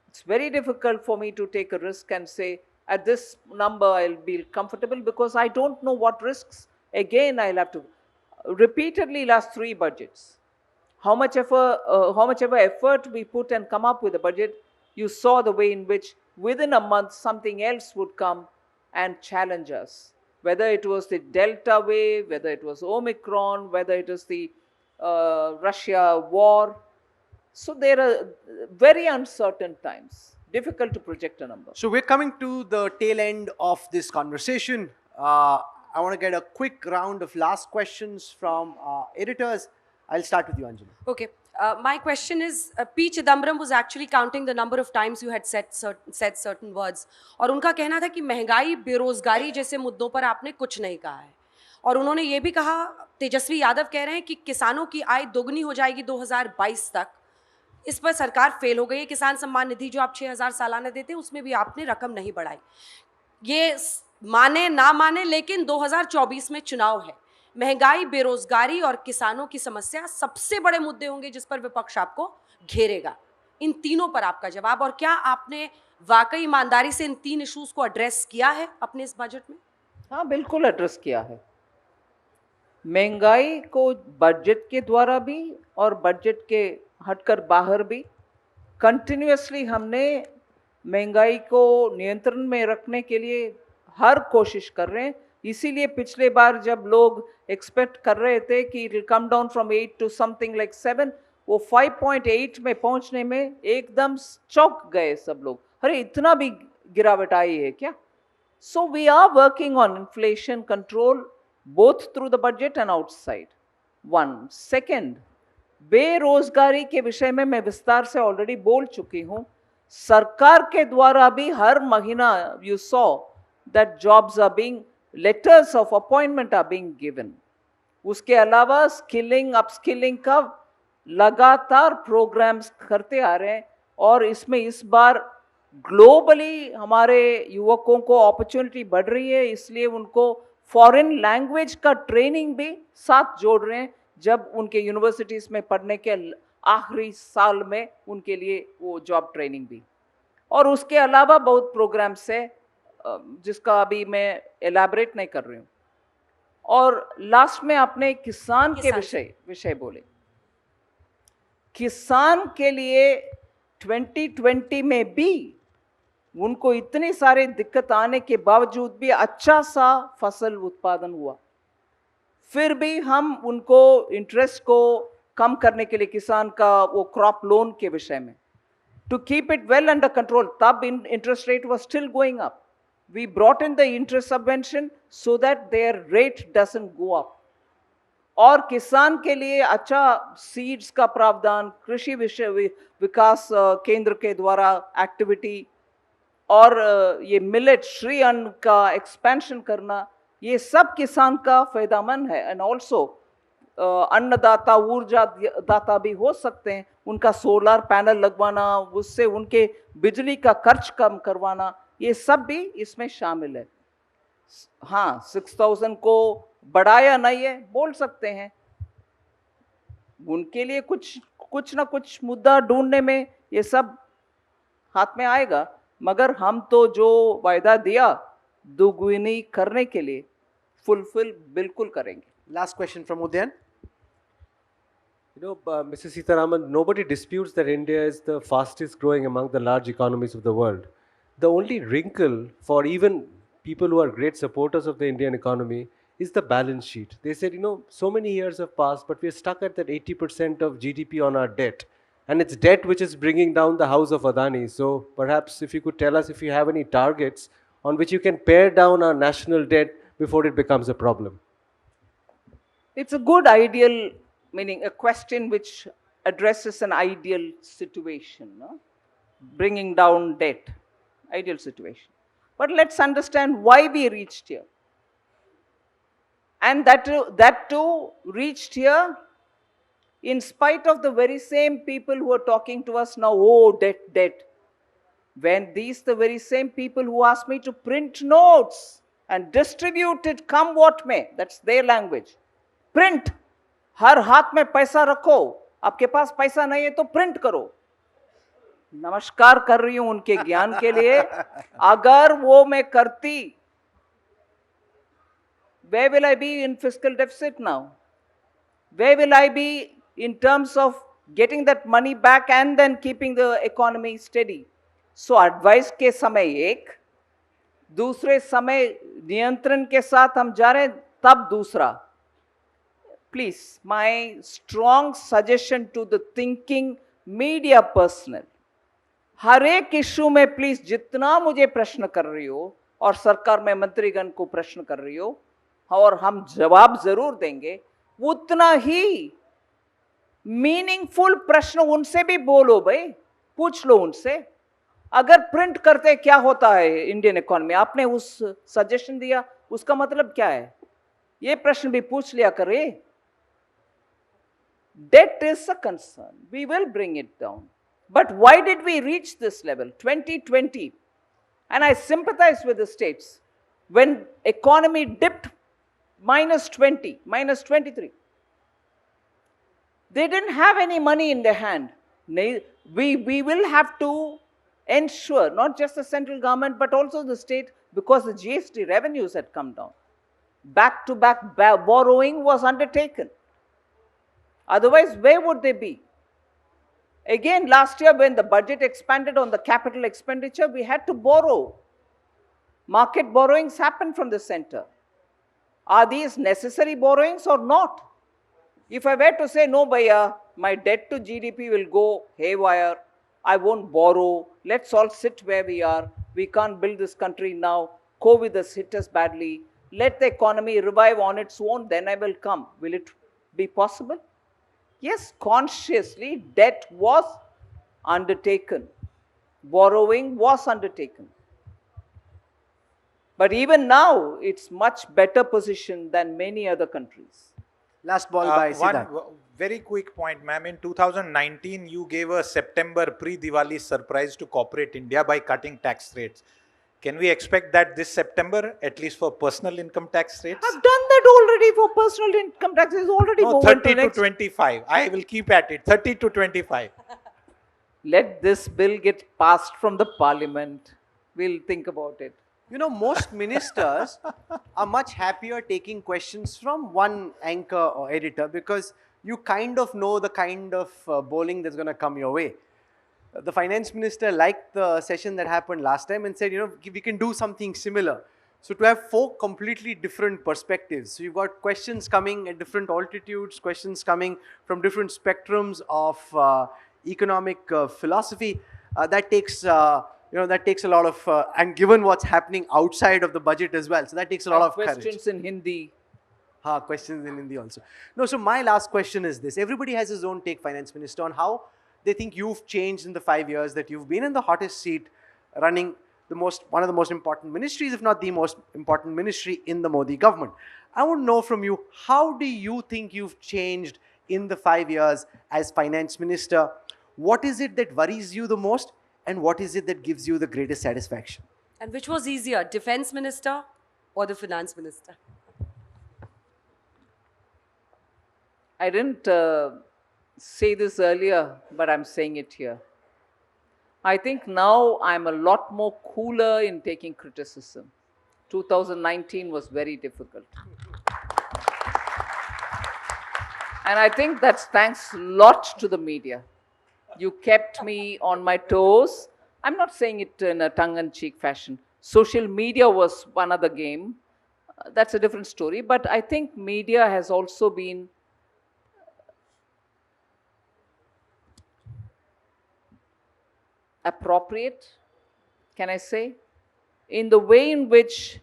It's very difficult for me to take a risk and say, at this number I'll be comfortable, because I don't know what risks, again, I'll have to repeatedly last 3 budgets. How much ever effort we put and come up with a budget, you saw the way in which within a month something else would come and challenge us. Whether it was the Delta wave, whether it was Omicron, whether it was the Russia war. So there are very uncertain times. Difficult to project a number. So we're coming to the tail end of this conversation. I want to get a quick round of last questions from editors. I'll start with you, Anjali. Okay. My question is, P. Chidambaram was actually counting the number of times you had said certain words. और उनका कहना था कि महंगाई, बेरोजगारी जैसे मुद्दों पर आपने कुछ नहीं कहा है. और उन्होंने ये भी कहा, तेजस्वी यादव कह रहे हैं कि किसानों की आय दोगुनी हो जाएगी 2022 तक. इस पर सरकार फेल हो गई है. किसान सम्मान निधि जो आप 6,000 सालाना देते हैं, उसमें भी आपने रकम नहीं बढ़ाई. ये माने ना माने, लेकिन 2024 में चुनाव है. महंगाई, बेरोजगारी और किसानों की समस्या सबसे बड़े मुद्दे होंगे जिस पर विपक्ष आपको घेरेगा. इन तीनों पर आपका जवाब, और क्या आपने वाकई ईमानदारी से इन 3 इश्यूज को एड्रेस किया है अपने इस बजट में? हाँ, बिल्कुल एड्रेस किया है. महंगाई को बजट के द्वारा भी और बजट के हटकर बाहर भी कंटिन्यूअसली हमने महंगाई को नियंत्रण में रखने के लिए हर कोशिश कर रहे हैं. इसीलिए पिछले बार जब लोग एक्सपेक्ट कर रहे थे कि it will come down from 8 to something like 7, वो 5.8 में पहुंचने में एकदम चौंक गए सब लोग. अरे इतना भी गिरावट आई है क्या? So we are working on inflation control both through the budget and outside. One. Second, बेरोजगारी के विषय में मैं विस्तार से ऑलरेडी बोल चुकी हूं. सरकार के द्वारा भी हर महीना you saw that jobs are being, letters of appointment are being given. उसके अलावा स्किलिंग, अपस्किलिंग का लगातार प्रोग्राम्स करते आ रहे हैं. और इसमें इस बार ग्लोबली हमारे युवकों को अपॉर्चुनिटी बढ़ रही है, इसलिए उनको फॉरेन लैंग्वेज का ट्रेनिंग भी साथ जोड़ रहे हैं जब उनके यूनिवर्सिटीज़ में पढ़ने के आखिरी साल में उनके लिए वो जॉब ट्रेनिंग भी. और उसके अलावा बहुत प्रोग्राम्स है जिसका अभी मैं एलैबोरेट नहीं कर रही हूँ. और लास्ट में आपने किसान के विषय बोले. किसान के लिए 2020 में भी उनको इतनी सारी दिक्कत आने के बावजूद भी अच्छा सा फसल उत्पादन हुआ. फिर भी हम उनको इंटरेस्ट को कम करने के लिए किसान का वो क्रॉप लोन के विषय में to keep it well under control, तब interest rate was still going up. We brought in the interest subvention so that their rate doesn't go up. और किसान के लिए अच्छा सीड्स का प्रावधान, कृषि विकास केंद्र के द्वारा एक्टिविटी, और ये मिलेट श्री अन्न का एक्सपेंशन करना, ये सब किसान का फायदामंद है. एंड ऑल्सो अन्नदाता, ऊर्जा दाता भी हो सकते हैं. उनका सोलर पैनल लगवाना, उससे उनके बिजली का खर्च कम करवाना, ये सब भी इसमें शामिल है. हाँ, 6,000 को बढ़ाया नहीं है बोल सकते हैं. उनके लिए कुछ ना कुछ मुद्दा ढूंढने में ये सब हाथ में आएगा. मगर हम तो जो वायदा दिया दुगुनी करने के लिए फुलफिल बिल्कुल करेंगे. Last question from Udyan. You know, Mr. Sitharaman, nobody disputes that India is the fastest growing among the large economies of the world. The only wrinkle for even people who are great supporters of the Indian economy is the balance sheet. They said, you know, so many years have passed, but we're stuck at that 80% of GDP on our debt. And it's debt which is bringing down the house of Adani. So perhaps if you could tell us if you have any targets on which you can pare down our national debt before it becomes a problem. It's a good ideal, meaning a question which addresses an ideal situation, no? Bringing down debt, ideal situation. But let's understand why we reached here. And that too reached here in spite of the very same people who are talking to us now, oh, debt, debt. When these the very same people who asked me to print notes and distribute it come what may, that's their language. Print. हर हाथ में पैसा रखो, आपके पास पैसा नहीं है तो print करो. नमस्कार कर रही हूं उनके ज्ञान के लिए. अगर वो मैं करती, where will I be in fiscal deficit now? Where will I be in terms of getting that money back and then keeping the economy steady? So advice के समय एक, दूसरे समय नियंत्रण के साथ हम जा रहे तब दूसरा. Please, my strong suggestion to the thinking media personnel, हर एक इश्यू में प्लीज जितना मुझे प्रश्न कर रही हो और सरकार में मंत्रीगण को प्रश्न कर रही हो और हम जवाब जरूर देंगे, उतना ही मीनिंगफुल प्रश्न उनसे भी बोलो भाई, पूछ लो उनसे. अगर प्रिंट करते क्या होता है इंडियन इकोनॉमी, आपने उस सजेशन दिया, उसका मतलब क्या है, ये प्रश्न भी पूछ लिया करे. Debt is a concern. We will bring it down. But why did we reach this level? 2020. And I sympathize with the states. When economy dipped -20, -23. They didn't have any money in their hand. We will have to ensure, not just the central government, but also the state, because the GST revenues had come down. Back-to-back borrowing was undertaken. Otherwise, where would they be? Again, last year when the budget expanded on the capital expenditure, we had to borrow. Market borrowings happened from the center. Are these necessary borrowings or not? If I were to say, no, bhaiya, my debt to GDP will go haywire, I won't borrow, let's all sit where we are, we can't build this country now, COVID has hit us badly, let the economy revive on its own, then I will come. Will it be possible? Yes, consciously debt was undertaken. Borrowing was undertaken. But even now, it's much better position than many other countries. Last ball by Siddharth. One very quick point, ma'am. In 2019, you gave a September pre-Diwali surprise to corporate India by cutting tax rates. Can we expect that this September, at least for personal income tax rates? I've done that already for personal income taxes. Already No, moved 30 to to next. 25. I will keep at it. 30 to 25. Let this bill get passed from the parliament. We'll think about it. You know, most ministers are much happier taking questions from one anchor or editor because you kind of know the kind of bowling that's going to come your way. The finance minister liked the session that happened last time and said, you know, we can do something similar. So to have four completely different perspectives. So you've got questions coming at different altitudes, questions coming from different spectrums of economic philosophy. That takes a lot of, and given what's happening outside of the budget as well, so that takes a lot of questions courage. in Hindi. Questions in Hindi also. No, so my last question is this. Everybody has his own take, Finance Minister, on how they think you've changed in the 5 years that you've been in the hottest seat running one of the most important ministries, if not the most important ministry in the Modi government. I want to know from you, how do you think you've changed in the 5 years as Finance Minister? What is it that worries you the most? And what is it that gives you the greatest satisfaction? And which was easier, Defense Minister or the Finance Minister? I didn't say this earlier, but I'm saying it here. I think now I'm a lot more cooler in taking criticism. 2019 was very difficult. And I think that's thanks a lot to the media. You kept me on my toes. I'm not saying it in a tongue-in-cheek fashion. Social media was one other game. That's a different story. But I think media has also been appropriate, can I say, in the way in which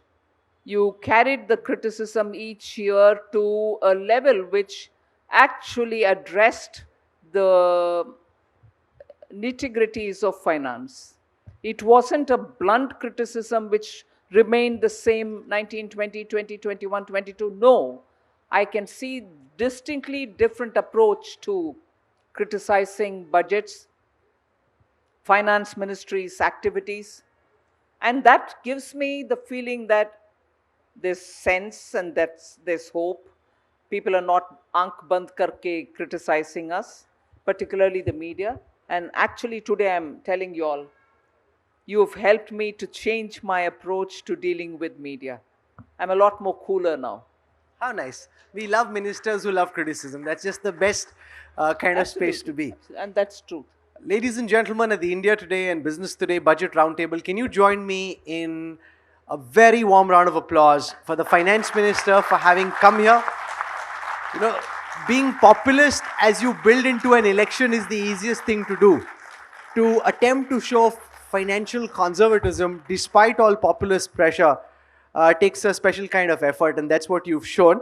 you carried the criticism each year to a level which actually addressed the nitty-gritties of finance. It wasn't a blunt criticism which remained the same 19, 20, 20, 21, 22. No, I can see distinctly different approach to criticizing budgets, finance ministry's activities. And that gives me the feeling that there's sense and there's hope. People are not aankh band karke criticizing us, particularly the media. And actually today I'm telling you all, you've helped me to change my approach to dealing with media. I'm a lot more cooler now. How nice. We love ministers who love criticism. That's just the best kind of space to be. And that's true. Ladies and gentlemen, at the India Today and Business Today Budget Roundtable, can you join me in a very warm round of applause for the Finance Minister for having come here? You know, being populist as you build into an election is the easiest thing to do. To attempt to show financial conservatism despite all populist pressure takes a special kind of effort, and that's what you've shown.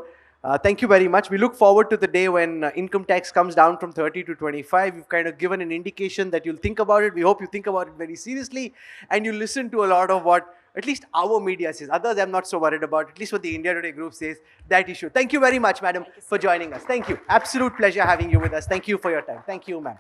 Thank you very much. We look forward to the day when income tax comes down from 30 to 25. You've kind of given an indication that you'll think about it. We hope you think about it very seriously and you listen to a lot of what at least our media says. Others I'm not so worried about, at least what the India Today group says, that issue. Thank you very much, madam, for joining us. Thank you. Absolute pleasure having you with us. Thank you for your time. Thank you, ma'am.